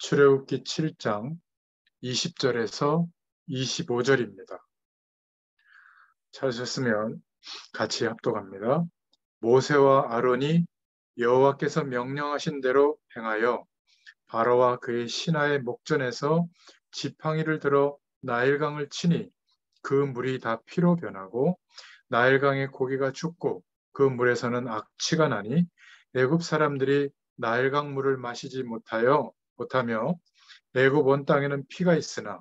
출애굽기 7장 20절에서 25절입니다. 찾으셨으면 같이 합독합니다. 모세와 아론이 여호와께서 명령하신 대로 행하여 바로와 그의 신하의 목전에서 지팡이를 들어 나일강을 치니 그 물이 다 피로 변하고 나일강의 고기가 죽고 그 물에서는 악취가 나니 애굽 사람들이 나일강 물을 마시지 못하며 애굽 온 땅에는 피가 있으나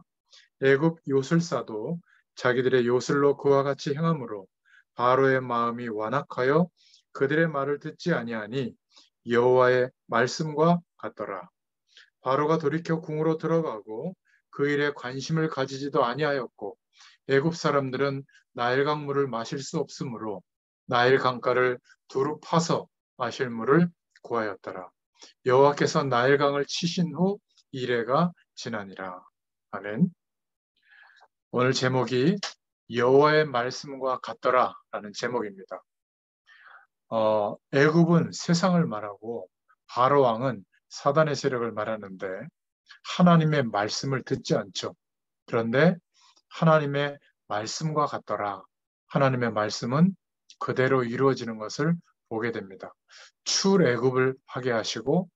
애굽 요술사도 자기들의 요술로 그와 같이 행함으로 바로의 마음이 완악하여 그들의 말을 듣지 아니하니 여호와의 말씀과 같더라. 바로가 돌이켜 궁으로 들어가고 그 일에 관심을 가지지도 아니하였고 애굽 사람들은 나일 강물을 마실 수 없으므로 나일 강가를 두루 파서 마실 물을 구하였더라. 여호와께서 나일 강을 치신 후 이레가 지나니라. 아멘. 오늘 제목이 여호와의 말씀과 같더라라는 제목입니다. 애굽은 세상을 말하고 바로 왕은 사단의 세력을 말하는데 하나님의 말씀을 듣지 않죠. 그런데 하나님의 말씀과 같더라. 하나님의 말씀은 그대로 이루어지는 것을 보게 됩니다. 출애굽을 하게 하시고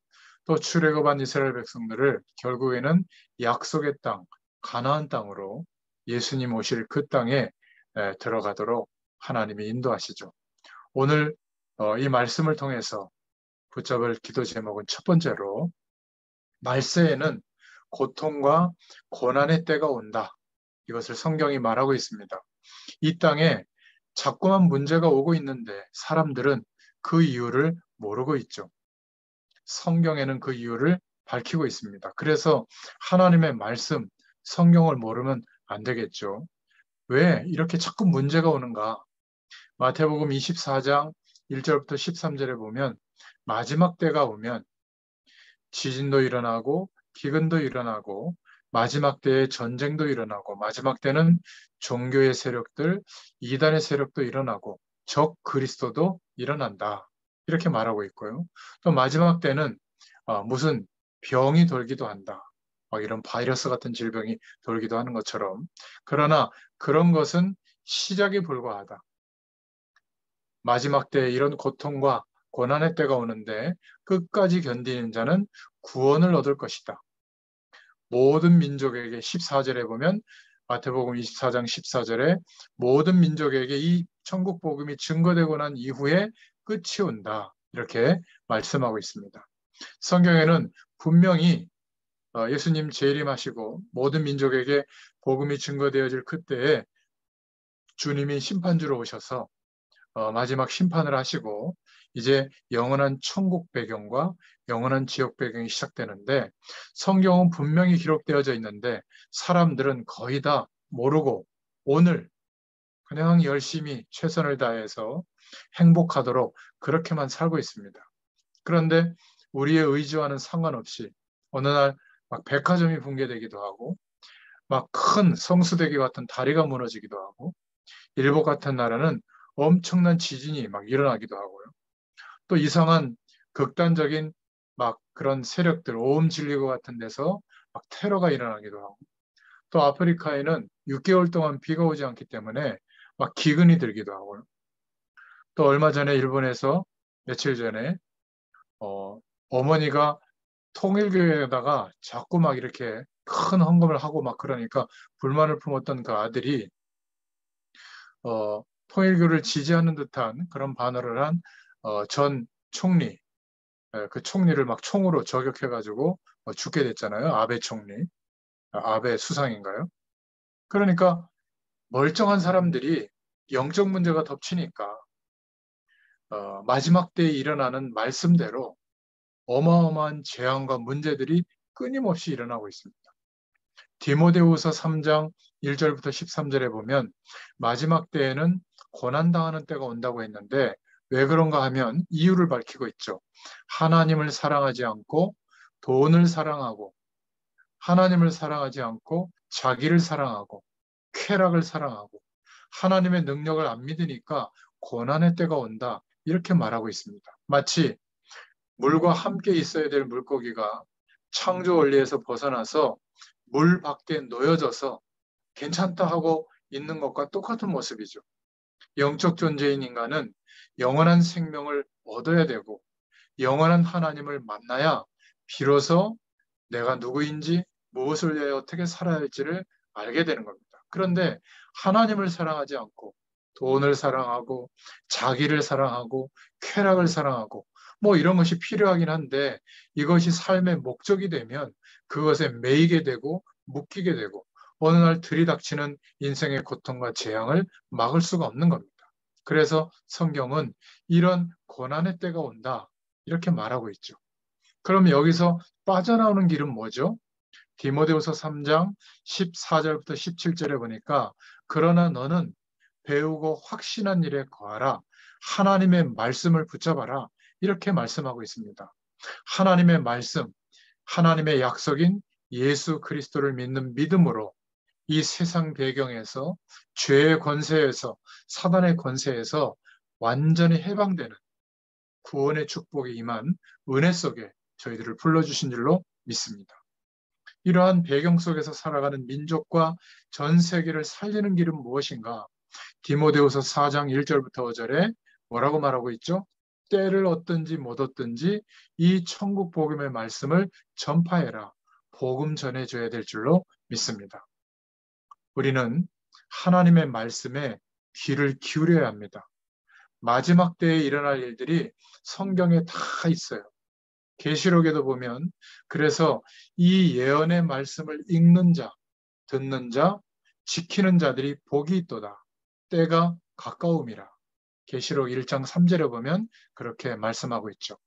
또 출애굽한 이스라엘 백성들을 결국에는 약속의 땅, 가나안 땅으로 예수님 오실 그 땅에 들어가도록 하나님이 인도하시죠. 오늘 이 말씀을 통해서 붙잡을 기도 제목은 첫 번째로 말세에는 고통과 고난의 때가 온다. 이것을 성경이 말하고 있습니다. 이 땅에 자꾸만 문제가 오고 있는데 사람들은 그 이유를 모르고 있죠. 성경에는 그 이유를 밝히고 있습니다. 그래서 하나님의 말씀, 성경을 모르면 안 되겠죠. 왜 이렇게 자꾸 문제가 오는가? 마태복음 24장 1절부터 13절에 보면 마지막 때가 오면 지진도 일어나고 기근도 일어나고 마지막 때에 전쟁도 일어나고 마지막 때는 종교의 세력들, 이단의 세력도 일어나고 적 그리스도도 일어난다. 이렇게 말하고 있고요. 또 마지막 때는 무슨 병이 돌기도 한다. 막 이런 바이러스 같은 질병이 돌기도 하는 것처럼. 그러나 그런 것은 시작에 불과하다. 마지막 때에 이런 고통과 고난의 때가 오는데 끝까지 견디는 자는 구원을 얻을 것이다. 모든 민족에게 14절에 보면 마태복음 24장 14절에 모든 민족에게 이 천국 복음이 증거되고 난 이후에 끝이 온다. 이렇게 말씀하고 있습니다. 성경에는 분명히 예수님 재림하시고 모든 민족에게 복음이 증거되어질 그때에 주님이 심판주로 오셔서 마지막 심판을 하시고 이제 영원한 천국 배경과 영원한 지옥 배경이 시작되는데 성경은 분명히 기록되어져 있는데 사람들은 거의 다 모르고 오늘 그냥 열심히 최선을 다해서 행복하도록 그렇게만 살고 있습니다. 그런데 우리의 의지와는 상관없이 어느 날 막 백화점이 붕괴되기도 하고 막 큰 성수대교 같은 다리가 무너지기도 하고 일본 같은 나라는 엄청난 지진이 막 일어나기도 하고요. 또 이상한 극단적인 막 그런 세력들, 오음 진리고 같은 데서 막 테러가 일어나기도 하고 또 아프리카에는 6개월 동안 비가 오지 않기 때문에 막 기근이 들기도 하고요. 또 얼마 전에 일본에서 며칠 전에 어머니가 통일교회에다가 자꾸 막 이렇게 큰 헌금을 하고 막 그러니까 불만을 품었던 그 아들이 통일교를 지지하는 듯한 그런 반언을 한 전 총리, 그 총리를 막 총으로 저격해가지고 죽게 됐잖아요. 아베 총리, 아베 수상인가요? 그러니까 멀쩡한 사람들이 영적 문제가 덮치니까 마지막 때에 일어나는 말씀대로 어마어마한 재앙과 문제들이 끊임없이 일어나고 있습니다. 디모데후서 3장 1절부터 13절에 보면 마지막 때에는 고난당하는 때가 온다고 했는데 왜 그런가 하면 이유를 밝히고 있죠. 하나님을 사랑하지 않고 돈을 사랑하고 하나님을 사랑하지 않고 자기를 사랑하고 쾌락을 사랑하고 하나님의 능력을 안 믿으니까 고난의 때가 온다. 이렇게 말하고 있습니다. 마치 물과 함께 있어야 될 물고기가 창조 원리에서 벗어나서 물 밖에 놓여져서 괜찮다 하고 있는 것과 똑같은 모습이죠. 영적 존재인 인간은 영원한 생명을 얻어야 되고 영원한 하나님을 만나야 비로소 내가 누구인지 무엇을 위해 어떻게 살아야 할지를 알게 되는 겁니다. 그런데 하나님을 사랑하지 않고 돈을 사랑하고 자기를 사랑하고 쾌락을 사랑하고 뭐 이런 것이 필요하긴 한데 이것이 삶의 목적이 되면 그것에 매이게 되고 묶이게 되고 어느 날 들이닥치는 인생의 고통과 재앙을 막을 수가 없는 겁니다. 그래서 성경은 이런 고난의 때가 온다 이렇게 말하고 있죠. 그럼 여기서 빠져나오는 길은 뭐죠? 디모데후서 3장 14절부터 17절에 보니까 그러나 너는 배우고 확신한 일에 거하라. 하나님의 말씀을 붙잡아라. 이렇게 말씀하고 있습니다. 하나님의 말씀, 하나님의 약속인 예수 그리스도를 믿는 믿음으로 이 세상 배경에서 죄의 권세에서 사단의 권세에서 완전히 해방되는 구원의 축복이 임한 은혜 속에 저희들을 불러주신 줄로 믿습니다. 이러한 배경 속에서 살아가는 민족과 전 세계를 살리는 길은 무엇인가? 디모데후서 4장 1절부터 5절에 뭐라고 말하고 있죠? 때를 얻든지 못 얻든지 이 천국 복음의 말씀을 전파해라. 복음 전해줘야 될 줄로 믿습니다. 우리는 하나님의 말씀에 귀를 기울여야 합니다. 마지막 때에 일어날 일들이 성경에 다 있어요. 계시록에도 보면 그래서 이 예언의 말씀을 읽는 자, 듣는 자, 지키는 자들이 복이 있도다. 때가 가까움이라. 계시록 1장 3절에 보면 그렇게 말씀하고 있죠.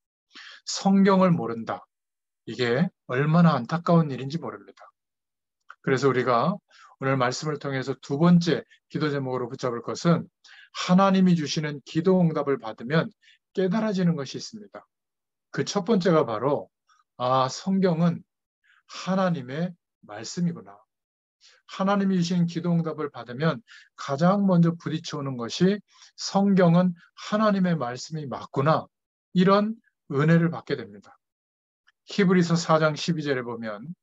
성경을 모른다. 이게 얼마나 안타까운 일인지 모릅니다. 그래서 우리가 오늘 말씀을 통해서 두 번째 기도 제목으로 붙잡을 것은 하나님이 주시는 기도 응답을 받으면 깨달아지는 것이 있습니다. 그 첫 번째가 바로 성경은 하나님의 말씀이구나. 하나님이 주신 기도 응답을 받으면 가장 먼저 부딪혀오는 것이 성경은 하나님의 말씀이 맞구나. 이런 은혜를 받게 됩니다. 히브리서 4장 12절에 보면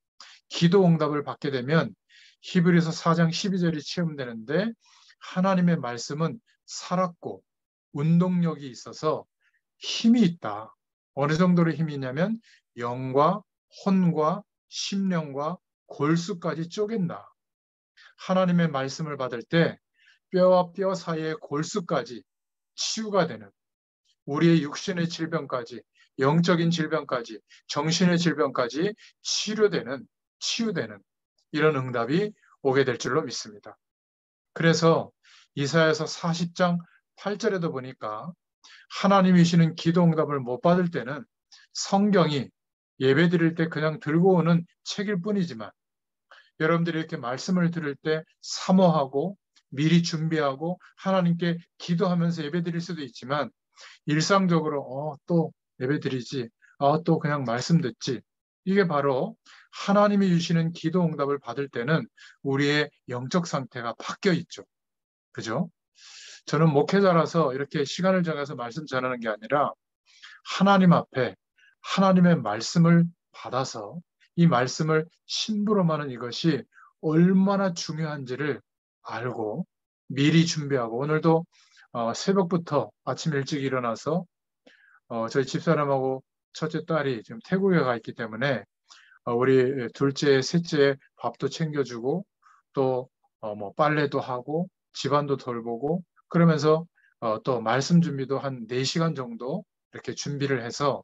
기도 응답을 받게 되면 히브리서 4장 12절이 체험되는데 하나님의 말씀은 살았고 운동력이 있어서 힘이 있다. 어느 정도로 힘이 있냐면 영과 혼과 심령과 골수까지 쪼갠다. 하나님의 말씀을 받을 때 뼈와 뼈 사이의 골수까지 치유가 되는 우리의 육신의 질병까지 영적인 질병까지 정신의 질병까지 치유되는 이런 응답이 오게 될 줄로 믿습니다. 그래서 이사야서 40장 8절에도 보니까 하나님이 주시는 기도 응답을 못 받을 때는 성경이 예배 드릴 때 그냥 들고 오는 책일 뿐이지만 여러분들이 이렇게 말씀을 들을 때 사모하고 미리 준비하고 하나님께 기도하면서 예배 드릴 수도 있지만 일상적으로 또 예배 드리지 또 그냥 말씀 듣지 이게 바로 하나님이 주시는 기도 응답을 받을 때는 우리의 영적 상태가 바뀌어 있죠. 그죠? 저는 목회자라서 이렇게 시간을 정해서 말씀 전하는 게 아니라 하나님 앞에 하나님의 말씀을 받아서 이 말씀을 심부름하는 이것이 얼마나 중요한지를 알고 미리 준비하고 오늘도 새벽부터 아침 일찍 일어나서 저희 집사람하고 첫째 딸이 지금 태국에 가 있기 때문에 우리 둘째, 셋째 밥도 챙겨주고 또 뭐 빨래도 하고 집안도 돌보고 그러면서 또 말씀 준비도 한 4시간 정도 이렇게 준비를 해서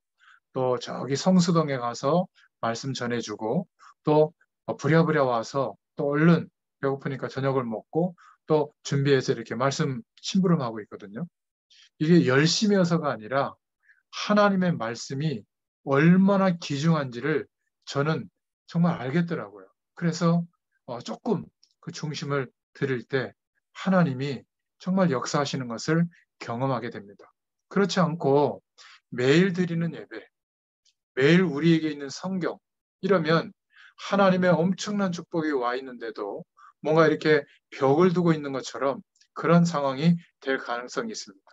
또 저기 성수동에 가서 말씀 전해주고 또 부랴부랴 와서 또 얼른 배고프니까 저녁을 먹고 또 준비해서 이렇게 말씀 심부름하고 있거든요. 이게 열심이어서가 아니라 하나님의 말씀이 얼마나 귀중한지를 저는 정말 알겠더라고요. 그래서 조금 그 중심을 들일 때 하나님이 정말 역사하시는 것을 경험하게 됩니다. 그렇지 않고 매일 드리는 예배, 매일 우리에게 있는 성경, 이러면 하나님의 엄청난 축복이 와 있는데도 뭔가 이렇게 벽을 두고 있는 것처럼 그런 상황이 될 가능성이 있습니다.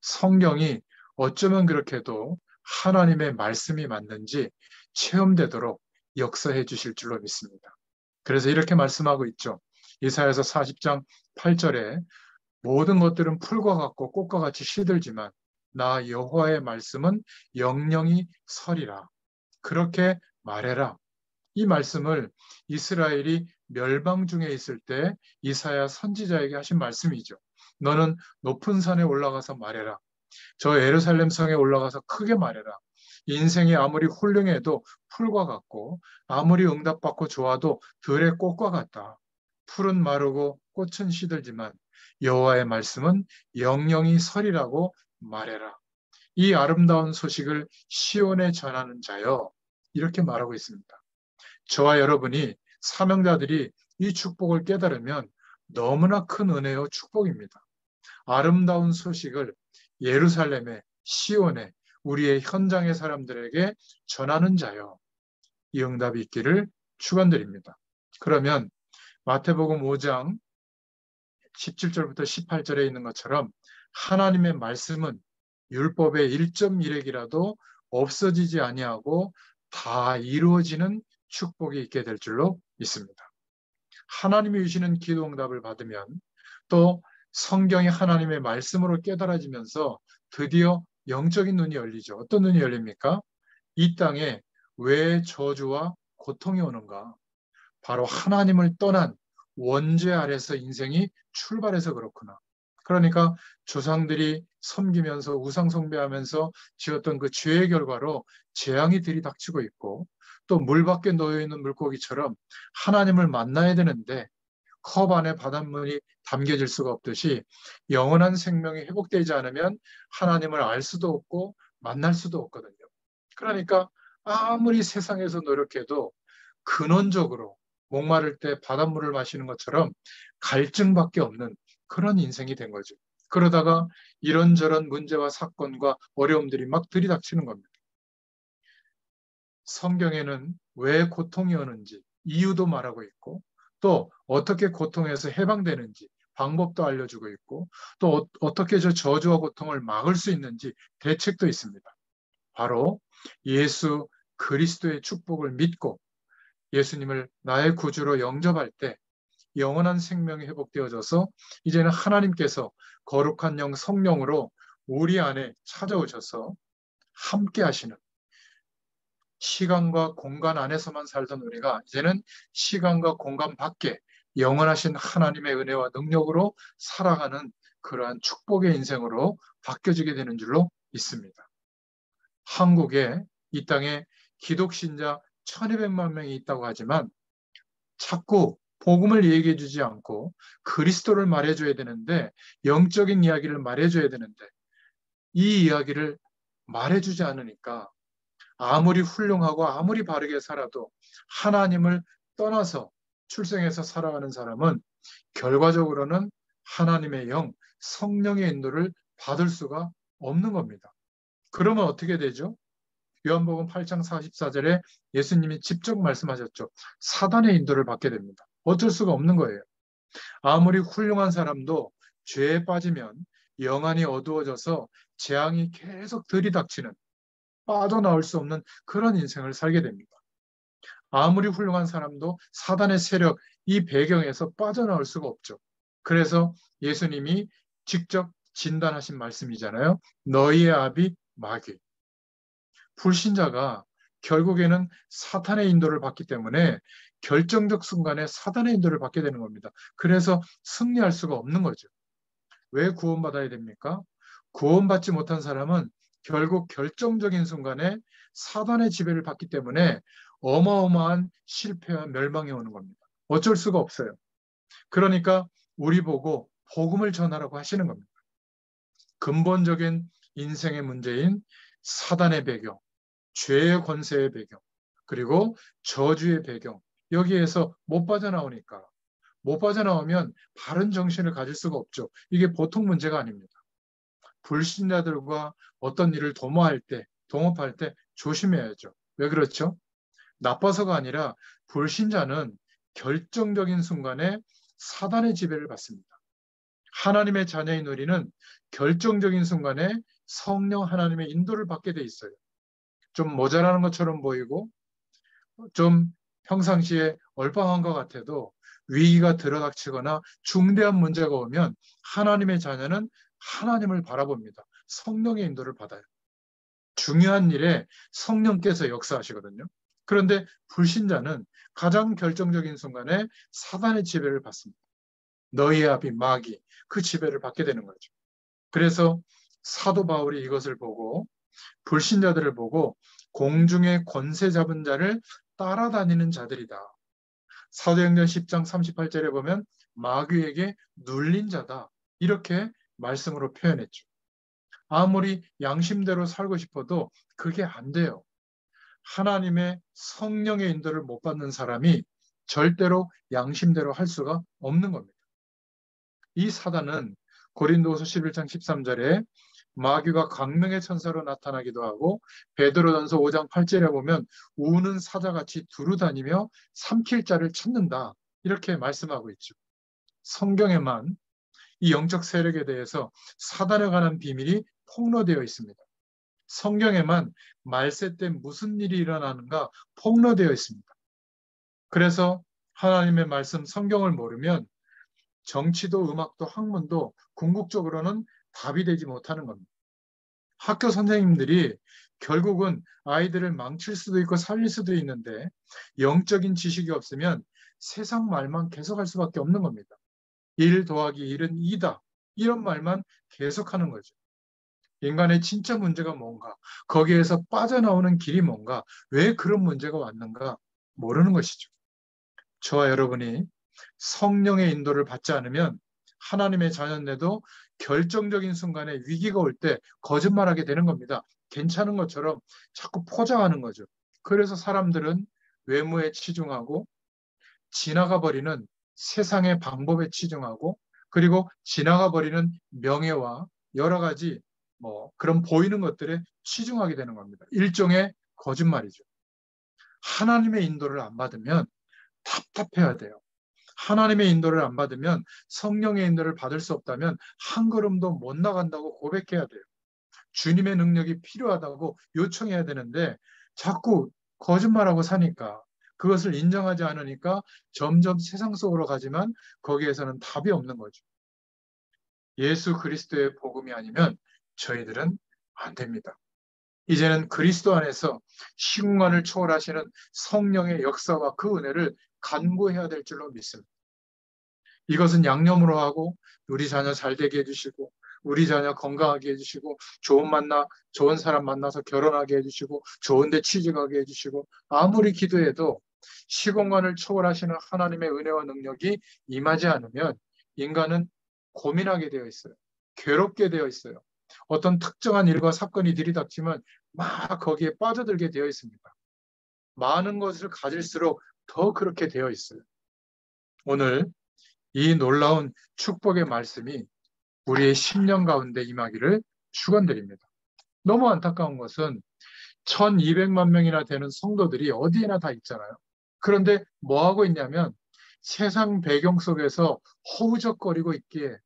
성경이 어쩌면 그렇게도 하나님의 말씀이 맞는지 체험되도록 역사해 주실 줄로 믿습니다. 그래서 이렇게 말씀하고 있죠. 이사야서 40장 8절에 모든 것들은 풀과 같고 꽃과 같이 시들지만 나 여호와의 말씀은 영영이 서리라. 그렇게 말해라. 이 말씀을 이스라엘이 멸망 중에 있을 때 이사야 선지자에게 하신 말씀이죠. 너는 높은 산에 올라가서 말해라. 저 예루살렘 성에 올라가서 크게 말해라. 인생이 아무리 훌륭해도 풀과 같고 아무리 응답받고 좋아도 들의 꽃과 같다. 풀은 마르고 꽃은 시들지만 여호와의 말씀은 영영이 서리라고 말해라. 이 아름다운 소식을 시온에 전하는 자여, 이렇게 말하고 있습니다. 저와 여러분이 사명자들이 이 축복을 깨달으면 너무나 큰 은혜요 축복입니다. 아름다운 소식을 예루살렘에, 시온에, 우리의 현장의 사람들에게 전하는 자여, 이 응답이 있기를 축원드립니다. 그러면 마태복음 5장 17절부터 18절에 있는 것처럼 하나님의 말씀은 율법의 1.1핵이라도 없어지지 아니하고 다 이루어지는 축복이 있게 될 줄로 믿습니다. 하나님이 주시는 기도응답을 받으면 또 성경이 하나님의 말씀으로 깨달아지면서 드디어 영적인 눈이 열리죠. 어떤 눈이 열립니까? 이 땅에 왜 저주와 고통이 오는가? 바로 하나님을 떠난 원죄 아래서 인생이 출발해서 그렇구나. 그러니까 조상들이 섬기면서 우상 숭배하면서 지었던 그 죄의 결과로 재앙이 들이닥치고 있고, 또 물 밖에 놓여 있는 물고기처럼 하나님을 만나야 되는데 컵 안에 바닷물이 담겨질 수가 없듯이 영원한 생명이 회복되지 않으면 하나님을 알 수도 없고 만날 수도 없거든요. 그러니까 아무리 세상에서 노력해도 근원적으로 목마를 때 바닷물을 마시는 것처럼 갈증밖에 없는 그런 인생이 된 거죠. 그러다가 이런저런 문제와 사건과 어려움들이 막 들이닥치는 겁니다. 성경에는 왜 고통이 오는지 이유도 말하고 있고, 또 어떻게 고통에서 해방되는지 방법도 알려주고 있고, 또 어떻게 저 저주와 고통을 막을 수 있는지 대책도 있습니다. 바로 예수 그리스도의 축복을 믿고 예수님을 나의 구주로 영접할 때 영원한 생명이 회복되어져서 이제는 하나님께서 거룩한 영 성령으로 우리 안에 찾아오셔서 함께 하시는, 시간과 공간 안에서만 살던 우리가 이제는 시간과 공간 밖에 영원하신 하나님의 은혜와 능력으로 살아가는 그러한 축복의 인생으로 바뀌어지게 되는 줄로 믿습니다. 한국에, 이 땅에 기독신자 1200만 명이 있다고 하지만 자꾸 복음을 얘기해 주지 않고 그리스도를 말해줘야 되는데, 영적인 이야기를 말해줘야 되는데 이 이야기를 말해주지 않으니까 아무리 훌륭하고 아무리 바르게 살아도 하나님을 떠나서 출생해서 살아가는 사람은 결과적으로는 하나님의 영, 성령의 인도를 받을 수가 없는 겁니다. 그러면 어떻게 되죠? 요한복음 8장 44절에 예수님이 직접 말씀하셨죠. 사단의 인도를 받게 됩니다. 어쩔 수가 없는 거예요. 아무리 훌륭한 사람도 죄에 빠지면 영안이 어두워져서 재앙이 계속 들이닥치는, 빠져나올 수 없는 그런 인생을 살게 됩니다. 아무리 훌륭한 사람도 사단의 세력, 이 배경에서 빠져나올 수가 없죠. 그래서 예수님이 직접 진단하신 말씀이잖아요. 너희의 아비 마귀. 불신자가 결국에는 사탄의 인도를 받기 때문에 결정적 순간에 사탄의 인도를 받게 되는 겁니다. 그래서 승리할 수가 없는 거죠. 왜 구원받아야 됩니까? 구원받지 못한 사람은 결국 결정적인 순간에 사단의 지배를 받기 때문에 어마어마한 실패와 멸망이 오는 겁니다. 어쩔 수가 없어요. 그러니까 우리 보고 복음을 전하라고 하시는 겁니다. 근본적인 인생의 문제인 사단의 배경, 죄의 권세의 배경, 그리고 저주의 배경, 여기에서 못 빠져나오니까, 못 빠져나오면 바른 정신을 가질 수가 없죠. 이게 보통 문제가 아닙니다. 불신자들과 어떤 일을 동업할 때 조심해야죠. 왜 그렇죠? 나빠서가 아니라 불신자는 결정적인 순간에 사단의 지배를 받습니다. 하나님의 자녀인 우리는 결정적인 순간에 성령 하나님의 인도를 받게 돼 있어요. 좀 모자라는 것처럼 보이고 좀 평상시에 얼빵한 것 같아도 위기가 들어닥치거나 중대한 문제가 오면 하나님의 자녀는 하나님을 바라봅니다. 성령의 인도를 받아요. 중요한 일에 성령께서 역사하시거든요. 그런데 불신자는 가장 결정적인 순간에 사단의 지배를 받습니다. 너희의 아비 마귀, 그 지배를 받게 되는 거죠. 그래서 사도 바울이 이것을 보고 불신자들을 보고 공중의 권세 잡은 자를 따라다니는 자들이다. 사도행전 10장 38절에 보면 마귀에게 눌린 자다. 이렇게 말씀으로 표현했죠. 아무리 양심대로 살고 싶어도 그게 안 돼요. 하나님의 성령의 인도를 못 받는 사람이 절대로 양심대로 할 수가 없는 겁니다. 이 사단은 고린도후서 11장 13절에 마귀가 광명의 천사로 나타나기도 하고 베드로전서 5장 8절에 보면 우는 사자같이 두루다니며 삼킬 자를 찾는다. 이렇게 말씀하고 있죠. 성경에만 이 영적 세력에 대해서 사단에 관한 비밀이 폭로되어 있습니다. 성경에만 말세 때 무슨 일이 일어나는가 폭로되어 있습니다. 그래서 하나님의 말씀 성경을 모르면 정치도 음악도 학문도 궁극적으로는 답이 되지 못하는 겁니다. 학교 선생님들이 결국은 아이들을 망칠 수도 있고 살릴 수도 있는데 영적인 지식이 없으면 세상 말만 계속할 수밖에 없는 겁니다. 1 더하기 1은 2다. 이런 말만 계속하는 거죠. 인간의 진짜 문제가 뭔가, 거기에서 빠져나오는 길이 뭔가, 왜 그런 문제가 왔는가 모르는 것이죠. 저와 여러분이 성령의 인도를 받지 않으면 하나님의 자녀인데도 결정적인 순간에 위기가 올 때 거짓말하게 되는 겁니다. 괜찮은 것처럼 자꾸 포장하는 거죠. 그래서 사람들은 외모에 치중하고 지나가 버리는 세상의 방법에 치중하고 그리고 지나가 버리는 명예와 여러 가지 그런 보이는 것들에 치중하게 되는 겁니다. 일종의 거짓말이죠. 하나님의 인도를 안 받으면 답답해야 돼요. 하나님의 인도를 안 받으면 성령의 인도를 받을 수 없다면 한 걸음도 못 나간다고 고백해야 돼요. 주님의 능력이 필요하다고 요청해야 되는데 자꾸 거짓말하고 사니까 그것을 인정하지 않으니까 점점 세상 속으로 가지만 거기에서는 답이 없는 거죠. 예수 그리스도의 복음이 아니면 저희들은 안 됩니다. 이제는 그리스도 안에서 시공간을 초월하시는 성령의 역사와 그 은혜를 간구해야 될 줄로 믿습니다. 이것은 양념으로 하고 우리 자녀 잘 되게 해주시고 우리 자녀 건강하게 해주시고 좋은 사람 만나서 결혼하게 해주시고 좋은 데 취직하게 해주시고 아무리 기도해도 시공간을 초월하시는 하나님의 은혜와 능력이 임하지 않으면 인간은 고민하게 되어 있어요. 괴롭게 되어 있어요. 어떤 특정한 일과 사건이 들이닥치면 막 거기에 빠져들게 되어 있습니다. 많은 것을 가질수록 더 그렇게 되어 있어요. 오늘 이 놀라운 축복의 말씀이 우리의 심령 가운데 임하기를 축원드립니다. 너무 안타까운 것은 1200만 명이나 되는 성도들이 어디에나 다 있잖아요. 그런데 뭐 하고 있냐면 세상 배경 속에서 허우적거리고 있기에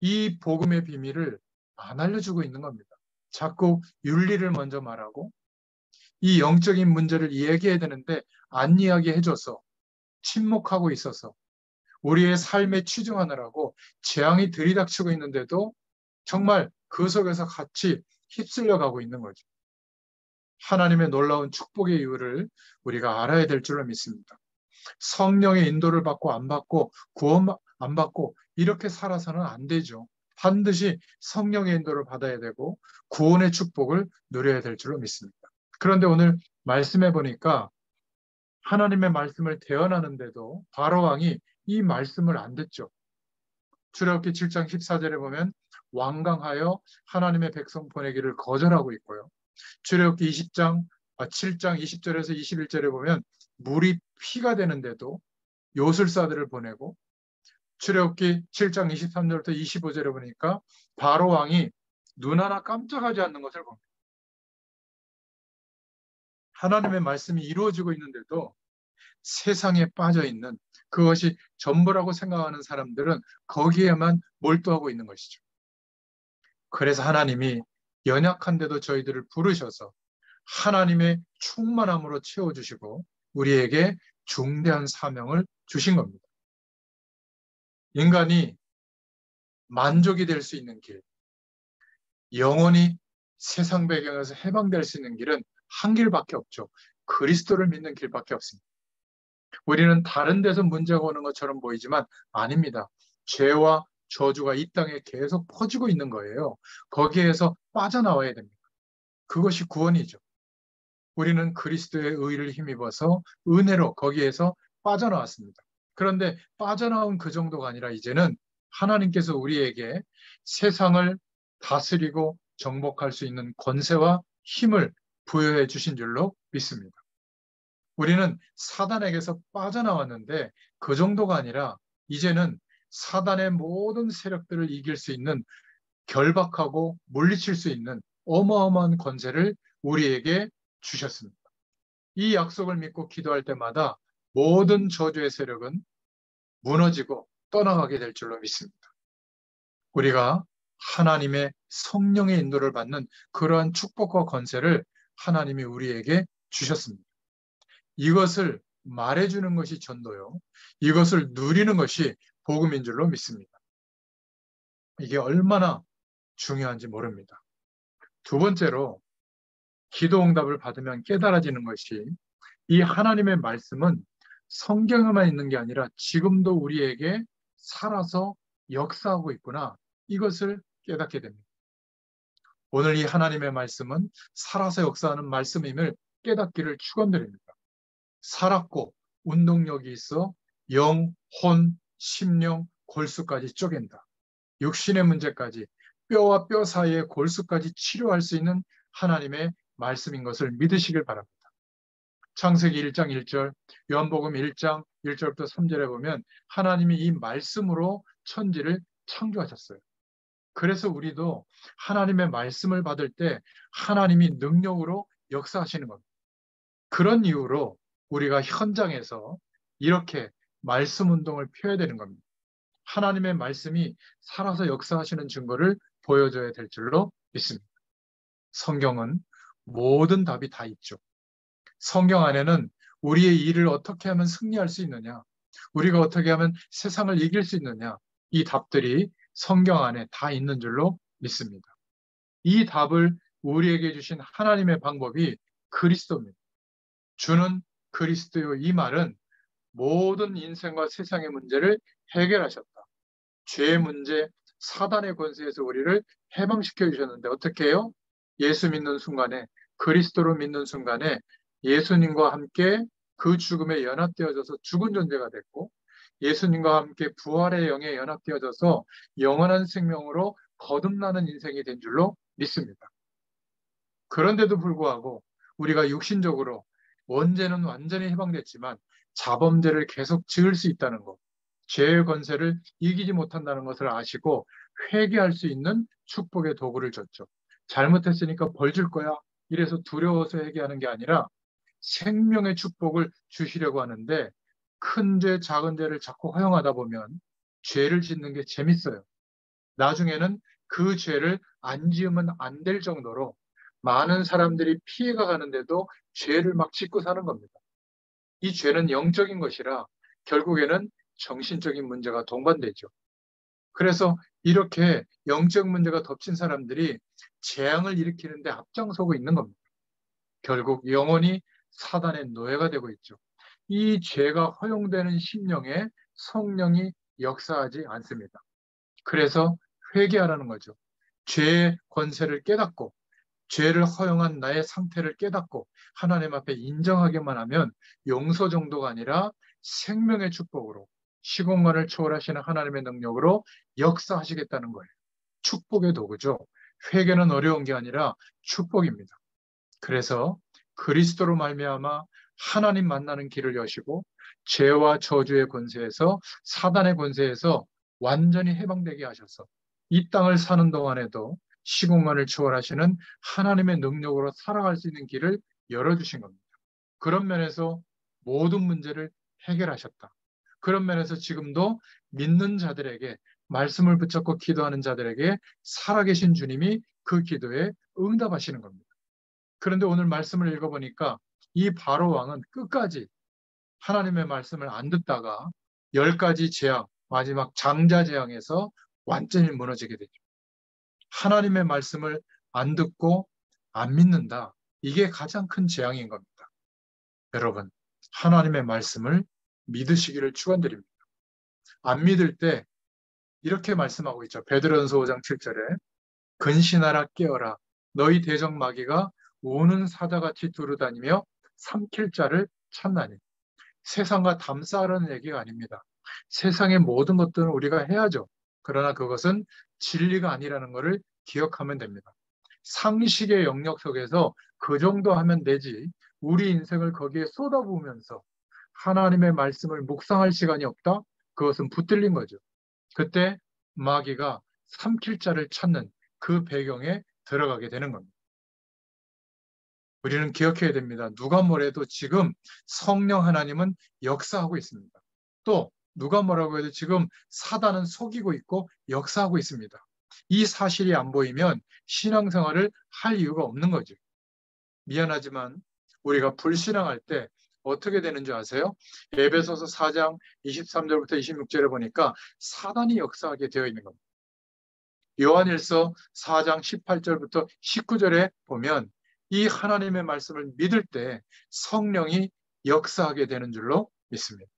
이 복음의 비밀을 안 알려주고 있는 겁니다. 자꾸 윤리를 먼저 말하고 이 영적인 문제를 이야기해야 되는데 안 이야기해줘서 침묵하고 있어서 우리의 삶에 치중하느라고 재앙이 들이닥치고 있는데도 정말 그 속에서 같이 휩쓸려 가고 있는 거죠. 하나님의 놀라운 축복의 이유를 우리가 알아야 될 줄로 믿습니다. 성령의 인도를 받고 안 받고 구원 안 받고 이렇게 살아서는 안 되죠. 반드시 성령의 인도를 받아야 되고 구원의 축복을 누려야 될 줄로 믿습니다. 그런데 오늘 말씀해 보니까 하나님의 말씀을 대언하는데도 바로왕이 이 말씀을 안 듣죠. 출애굽기 7장 14절에 보면 완강하여 하나님의 백성 보내기를 거절하고 있고요. 출애굽기 7장 20절에서 21절에 보면 물이 피가 되는데도 요술사들을 보내고 출애굽기 7장 23절부터 25절에 보니까 바로 왕이 눈 하나 깜짝하지 않는 것을 봅니다. 하나님의 말씀이 이루어지고 있는데도 세상에 빠져 있는 그것이 전부라고 생각하는 사람들은 거기에만 몰두하고 있는 것이죠. 그래서 하나님이 연약한데도 저희들을 부르셔서 하나님의 충만함으로 채워주시고 우리에게 중대한 사명을 주신 겁니다. 인간이 만족이 될 수 있는 길, 영원히 세상 배경에서 해방될 수 있는 길은 한 길밖에 없죠. 그리스도를 믿는 길밖에 없습니다. 우리는 다른 데서 문제가 오는 것처럼 보이지만 아닙니다. 죄와 저주가 이 땅에 계속 퍼지고 있는 거예요. 거기에서 빠져나와야 됩니다. 그것이 구원이죠. 우리는 그리스도의 의를 힘입어서 은혜로 거기에서 빠져나왔습니다. 그런데 빠져나온 그 정도가 아니라 이제는 하나님께서 우리에게 세상을 다스리고 정복할 수 있는 권세와 힘을 부여해 주신 줄로 믿습니다. 우리는 사단에게서 빠져나왔는데 그 정도가 아니라 이제는 사단의 모든 세력들을 이길 수 있는 결박하고 물리칠 수 있는 어마어마한 권세를 우리에게 주셨습니다. 이 약속을 믿고 기도할 때마다 모든 저주의 세력은 무너지고 떠나가게 될 줄로 믿습니다. 우리가 하나님의 성령의 인도를 받는 그러한 축복과 권세를 하나님이 우리에게 주셨습니다. 이것을 말해주는 것이 전도요. 이것을 누리는 것이 복음인 줄로 믿습니다. 이게 얼마나 중요한지 모릅니다. 두 번째로 기도 응답을 받으면 깨달아지는 것이 이 하나님의 말씀은 성경에만 있는 게 아니라 지금도 우리에게 살아서 역사하고 있구나. 이것을 깨닫게 됩니다. 오늘 이 하나님의 말씀은 살아서 역사하는 말씀임을 깨닫기를 축원드립니다. 살았고 운동력이 있어 영, 혼, 심령, 골수까지 쪼갠다. 육신의 문제까지 뼈와 뼈 사이의 골수까지 치료할 수 있는 하나님의 말씀인 것을 믿으시길 바랍니다. 창세기 1장 1절, 요한복음 1장 1절부터 3절에 보면 하나님이 이 말씀으로 천지를 창조하셨어요. 그래서 우리도 하나님의 말씀을 받을 때 하나님이 능력으로 역사하시는 겁니다. 그런 이유로 우리가 현장에서 이렇게 말씀 운동을 펴야 되는 겁니다. 하나님의 말씀이 살아서 역사하시는 증거를 보여줘야 될 줄로 믿습니다. 성경은 모든 답이 다 있죠. 성경 안에는 우리의 일을 어떻게 하면 승리할 수 있느냐, 우리가 어떻게 하면 세상을 이길 수 있느냐, 이 답들이 성경 안에 다 있는 줄로 믿습니다. 이 답을 우리에게 주신 하나님의 방법이 그리스도입니다. 주는 그리스도요. 이 말은 모든 인생과 세상의 문제를 해결하셨다. 죄의 문제, 사단의 권세에서 우리를 해방시켜 주셨는데 어떻게 해요? 예수 믿는 순간에, 그리스도로 믿는 순간에 예수님과 함께 그 죽음에 연합되어져서 죽은 존재가 됐고 예수님과 함께 부활의 영에 연합되어져서 영원한 생명으로 거듭나는 인생이 된 줄로 믿습니다. 그런데도 불구하고 우리가 육신적으로 원죄는 완전히 해방됐지만 자범죄를 계속 지을 수 있다는 것, 죄의 권세를 이기지 못한다는 것을 아시고 회개할 수 있는 축복의 도구를 줬죠. 잘못했으니까 벌 줄 거야. 이래서 두려워서 회개하는 게 아니라 생명의 축복을 주시려고 하는데 큰 죄, 작은 죄를 자꾸 허용하다 보면 죄를 짓는 게 재밌어요. 나중에는 그 죄를 안 지으면 안 될 정도로 많은 사람들이 피해가 가는데도 죄를 막 짓고 사는 겁니다. 이 죄는 영적인 것이라 결국에는 정신적인 문제가 동반되죠. 그래서 이렇게 영적 문제가 덮친 사람들이 재앙을 일으키는데 앞장서고 있는 겁니다. 결국 영원히 사단의 노예가 되고 있죠. 이 죄가 허용되는 심령에 성령이 역사하지 않습니다. 그래서 회개하라는 거죠. 죄의 권세를 깨닫고 죄를 허용한 나의 상태를 깨닫고 하나님 앞에 인정하기만 하면 용서 정도가 아니라 생명의 축복으로 시공간을 초월하시는 하나님의 능력으로 역사하시겠다는 거예요. 축복의 도구죠. 회개는 어려운 게 아니라 축복입니다. 그래서 그리스도로 말미암아 하나님 만나는 길을 여시고 죄와 저주의 권세에서 사단의 권세에서 완전히 해방되게 하셔서 이 땅을 사는 동안에도 시공간을 초월하시는 하나님의 능력으로 살아갈 수 있는 길을 열어주신 겁니다. 그런 면에서 모든 문제를 해결하셨다. 그런 면에서 지금도 믿는 자들에게 말씀을 붙잡고 기도하는 자들에게 살아계신 주님이 그 기도에 응답하시는 겁니다. 그런데 오늘 말씀을 읽어보니까 이 바로 왕은 끝까지 하나님의 말씀을 안 듣다가 10가지 재앙, 마지막 장자 재앙에서 완전히 무너지게 되죠. 하나님의 말씀을 안 듣고 안 믿는다. 이게 가장 큰 재앙인 겁니다. 여러분, 하나님의 말씀을 믿으시기를 축원드립니다. 안 믿을 때 이렇게 말씀하고 있죠. 베드로전서 5장 7절에 근신하라 깨어라 너희 대적 마귀가 우는 사자같이 두루다니며 삼킬 자를 찾나니. 세상과 담쌓으라는 얘기가 아닙니다. 세상의 모든 것들은 우리가 해야죠. 그러나 그것은 진리가 아니라는 것을 기억하면 됩니다. 상식의 영역 속에서 그 정도 하면 되지 우리 인생을 거기에 쏟아부으면서 하나님의 말씀을 묵상할 시간이 없다? 그것은 붙들린 거죠. 그때 마귀가 삼킬 자를 찾는 그 배경에 들어가게 되는 겁니다. 우리는 기억해야 됩니다. 누가 뭐래도 지금 성령 하나님은 역사하고 있습니다. 또 누가 뭐라고 해도 지금 사단은 속이고 있고 역사하고 있습니다. 이 사실이 안 보이면 신앙생활을 할 이유가 없는 거죠. 미안하지만 우리가 불신앙할 때 어떻게 되는 줄 아세요? 에베소서 4장 23절부터 26절에 보니까 사단이 역사하게 되어 있는 겁니다. 요한일서 4장 18절부터 19절에 보면 이 하나님의 말씀을 믿을 때 성령이 역사하게 되는 줄로 믿습니다.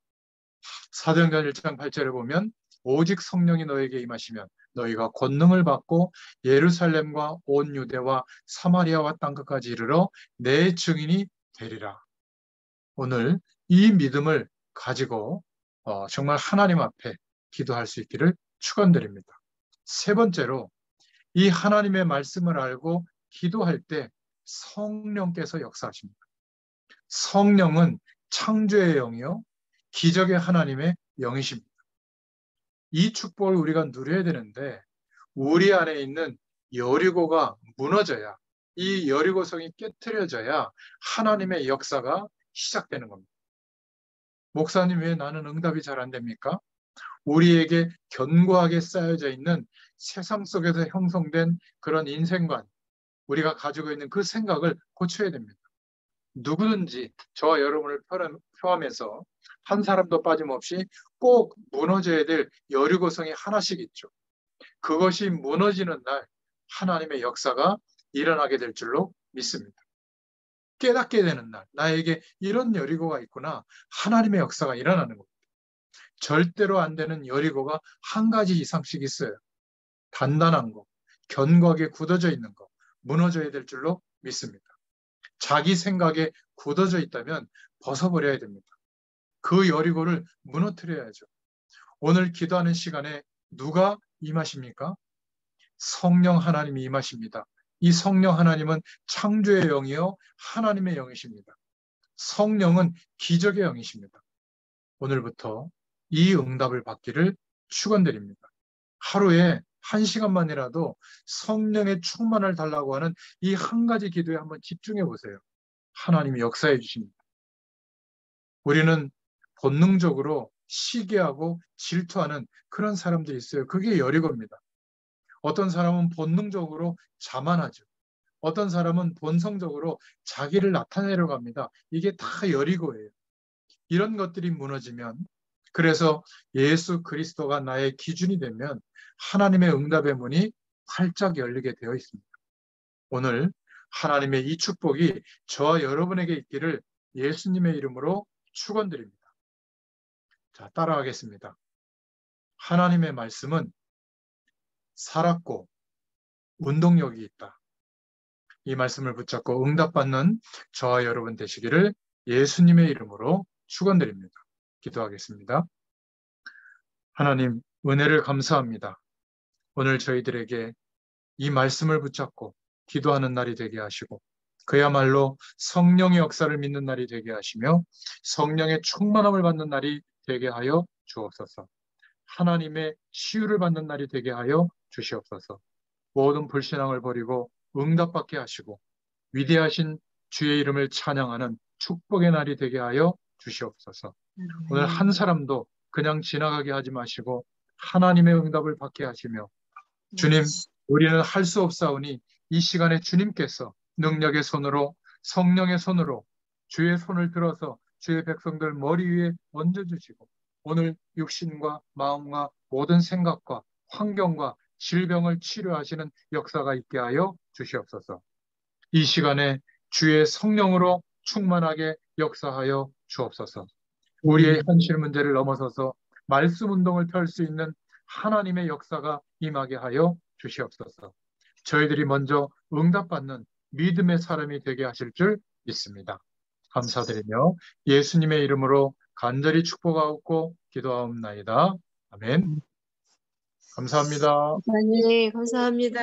사도행전 1장 8절에 보면 오직 성령이 너에게 임하시면 너희가 권능을 받고 예루살렘과 온 유대와 사마리아와 땅끝까지 이르러 내 증인이 되리라. 오늘 이 믿음을 가지고 정말 하나님 앞에 기도할 수 있기를 축원드립니다. 세 번째로 이 하나님의 말씀을 알고 기도할 때 성령께서 역사하십니다. 성령은 창조의 영이요 기적의 하나님의 영이십니다. 이 축복을 우리가 누려야 되는데 우리 안에 있는 여리고가 무너져야 이 여리고성이 깨트려져야 하나님의 역사가 시작되는 겁니다. 목사님 왜 나는 응답이 잘 안 됩니까? 우리에게 견고하게 쌓여져 있는 세상 속에서 형성된 그런 인생관, 우리가 가지고 있는 그 생각을 고쳐야 됩니다. 누구든지 저와 여러분을 포함해서 한 사람도 빠짐없이 꼭 무너져야 될 여리고성이 하나씩 있죠. 그것이 무너지는 날 하나님의 역사가 일어나게 될 줄로 믿습니다. 깨닫게 되는 날, 나에게 이런 여리고가 있구나. 하나님의 역사가 일어나는 겁니다. 절대로 안 되는 여리고가 한 가지 이상씩 있어요. 단단한 거, 견고하게 굳어져 있는 거, 무너져야 될 줄로 믿습니다. 자기 생각에 굳어져 있다면 벗어버려야 됩니다. 그 여리고를 무너뜨려야죠. 오늘 기도하는 시간에 누가 임하십니까? 성령 하나님이 임하십니다. 이 성령 하나님은 창조의 영이요 하나님의 영이십니다. 성령은 기적의 영이십니다. 오늘부터 이 응답을 받기를 축원드립니다. 하루에 1시간만이라도 성령의 충만을 달라고 하는 이 한 가지 기도에 한번 집중해 보세요. 하나님이 역사해 주십니다. 우리는 본능적으로 시기하고 질투하는 그런 사람들이 있어요. 그게 여리고입니다. 어떤 사람은 본능적으로 자만하죠. 어떤 사람은 본성적으로 자기를 나타내려고 합니다. 이게 다 여리고예요. 이런 것들이 무너지면, 그래서 예수 그리스도가 나의 기준이 되면 하나님의 응답의 문이 활짝 열리게 되어 있습니다. 오늘 하나님의 이 축복이 저와 여러분에게 있기를 예수님의 이름으로 축원드립니다. 자, 따라하겠습니다. 하나님의 말씀은 살았고 운동력이 있다. 이 말씀을 붙잡고 응답받는 저와 여러분 되시기를 예수님의 이름으로 축원드립니다. 기도하겠습니다. 하나님, 은혜를 감사합니다. 오늘 저희들에게 이 말씀을 붙잡고 기도하는 날이 되게 하시고 그야말로 성령의 역사를 믿는 날이 되게 하시며 성령의 충만함을 받는 날이 되게 하여 주옵소서. 하나님의 치유를 받는 날이 되게 하여 주시옵소서. 모든 불신앙을 버리고 응답받게 하시고 위대하신 주의 이름을 찬양하는 축복의 날이 되게 하여 주시옵소서. 오늘 한 사람도 그냥 지나가게 하지 마시고 하나님의 응답을 받게 하시며 주님, 우리는 할 수 없사오니 이 시간에 주님께서 능력의 손으로, 성령의 손으로 주의 손을 들어서 주의 백성들 머리 위에 얹어주시고 오늘 육신과 마음과 모든 생각과 환경과 질병을 치료하시는 역사가 있게 하여 주시옵소서. 이 시간에 주의 성령으로 충만하게 역사하여 주옵소서. 우리의 현실 문제를 넘어서서 말씀 운동을 펼 수 있는 하나님의 역사가 임하게 하여 주시옵소서. 저희들이 먼저 응답받는 믿음의 사람이 되게 하실 줄 믿습니다. 감사드리며 예수님의 이름으로 간절히 축복하옵고 기도하옵나이다. 아멘. 감사합니다. 네, 감사합니다.